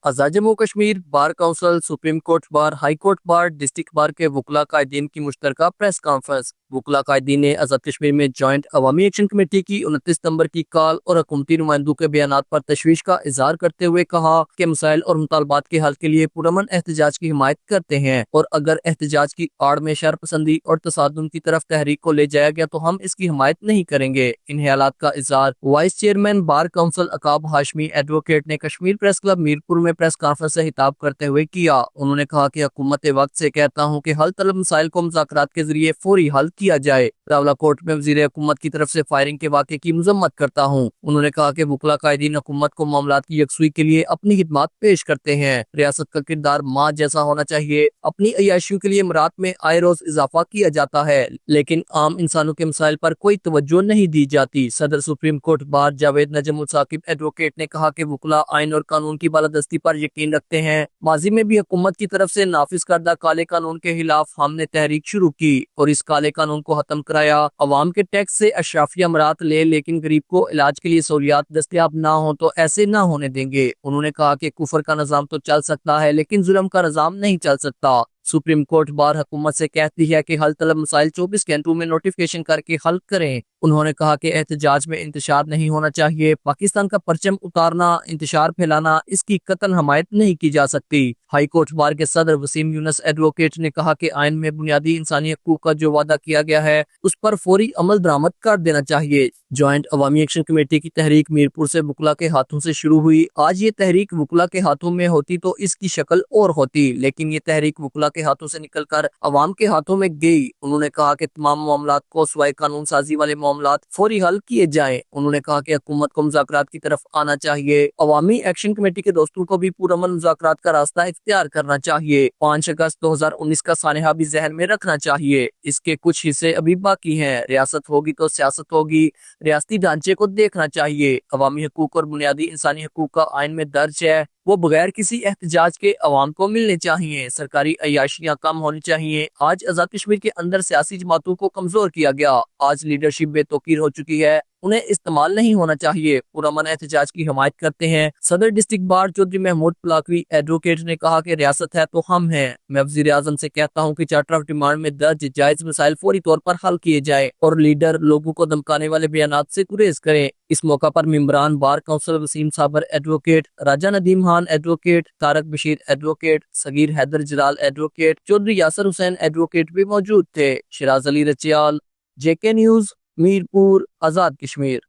आज़ाद Jammu Kashmir bar council, supreme court bar, high court bar, district bar के वकला कायदीन की मुश्तरका press conference. वकला कायदीन ने आज़ाद कश्मीर में जॉइंट अवामी एक्शन कमेटी की 29 नवंबर की कॉल और हुकूमती नुमाइंदों के बयानात पर तशवीश का इजहार करते हुए कहा कि मसाइल और मुतालबात के हल के लिए पुरअमन एहतजाज की हिमायत करते हैं, और अगर एहतजाज की आड़ में शर पसंदी और तसादुम की तरफ तहरीक को ले जाया गया तो हम इसकी हिमायत नहीं करेंगे। इन ख्यालात का इजहार vice chairman bar council Aqab Hashmi advocate ने कश्मीर प्रेस क्लब मीरपुर में प्रेस कॉन्फ्रेंस से खिताब करते हुए किया। उन्होंने कहा कि हुकूमत वक्त से कहता हूँ कि हल तलब मसाइल को मुज़ाकरात के जरिए फौरी हल किया जाए। रावला कोर्ट में वज़ीर हुकूमत की तरफ से फायरिंग के वाक़े की मजम्मत करता हूँ। उन्होंने कहा कि वकला कायदीन हुकूमत को मामलात की यकसुई के लिए अपनी खिदमात पेश करते हैं। रियासत का किरदार माँ जैसा होना चाहिए। अपनी अयाशियों के लिए मरात में आए रोज इजाफा किया जाता है, लेकिन आम इंसानों के मसाइल पर कोई तवज्जो नहीं दी जाती। सदर सुप्रीम कोर्ट बार जावेद नजम उल साकिब एडवोकेट ने कहा कि वकला आइन और कानून की बालादस्ती पर यकीन रखते हैं। माजी में भी हुकूमत की तरफ से नाफिज करदा काले कानून के खिलाफ हमने तहरीक शुरू की और इस काले कानून को खत्म कराया। अवाम के टैक्स से अशराफिया मरात ले, लेकिन गरीब को इलाज के लिए सहूलियात दस्तयाब ना हो तो ऐसे ना होने देंगे। उन्होंने कहा कि कुफर का निजाम तो चल सकता है, लेकिन जुल्म का निजाम नहीं चल सकता। सुप्रीम कोर्ट बार हुकूमत से कहती है कि हल तलब मसाइल 24 घंटों में नोटिफिकेशन करके हल करें। उन्होंने कहा कि एहतजाज में इंतशार नहीं होना चाहिए। पाकिस्तान का परचम उतारना, इंतशार फैलाना, इसकी कतन हमायत नहीं की जा सकती। हाई कोर्ट बार के सदर वसीम यूनस एडवोकेट ने कहा कि आइन में बुनियादी इंसानी हकूक का जो वादा किया गया है उस पर फौरी अमल दरामद कर देना चाहिए। ज्वाइंट अवामी एक्शन कमेटी की तहरीक मीरपुर से वकला के हाथों से शुरू हुई। आज ये तहरीक वकला के हाथों में होती तो इसकी शक्ल और होती, लेकिन ये तहरीक वकला के हाथों से निकलकर अवाम के हाथों में गई। उन्होंने कहा कि तमाम मामलात को सिवाय कानून साजी वाले मामलात फौरी हल किए जाएं। उन्होंने कहा कि हुकूमत को मुज़ाकरात की तरफ आना चाहिए। अवामी एक्शन कमेटी के दोस्तों को भी पुरअमन मुज़ाकरात का रास्ता इख्तियार करना चाहिए। 5 अगस्त 2019 का सानहा भी जहन में रखना चाहिए। इसके कुछ हिस्से अभी बाकी हैं। रियासत होगी तो सियासत होगी। रियासती ढांचे को देखना चाहिए। अवामी हकूक और बुनियादी इंसानी हकूक का आइन में दर्ज है, वो बगैर किसी एहतजाज के अवाम को मिलने चाहिए। सरकारी अयाशियां कम होनी चाहिए। आज आजाद कश्मीर के अंदर सियासी जमातों को कमजोर किया गया। आज लीडरशिप बेतौकीर हो चुकी है, उन्हें इस्तेमाल नहीं होना चाहिए। पुरअमन एहतजाज की हिमायत करते हैं। सदर district bar Chaudhry Mahmood Palakvi advocate ने कहा कि रियासत है तो हम हैं। मैं वज़ीर आज़म से कहता हूँ कि चार्टर ऑफ डिमांड में दर्ज जायज मसाइल फौरी तौर पर हल किए जाए और लीडर लोगों को धमकाने वाले बयानात से गुरेज करें। इस मौका पर मेंबरान बार काउंसिल वसीम साबर एडवोकेट, राजा नदीम खान एडवोकेट, तारक बशीर एडवोकेट, सगीर हैदर जलाल एडवोकेट, चौधरी यासर हुसैन एडवोकेट भी मौजूद थे। शिराज अली रचियाल, जेके न्यूज, मीरपुर, आजाद कश्मीर।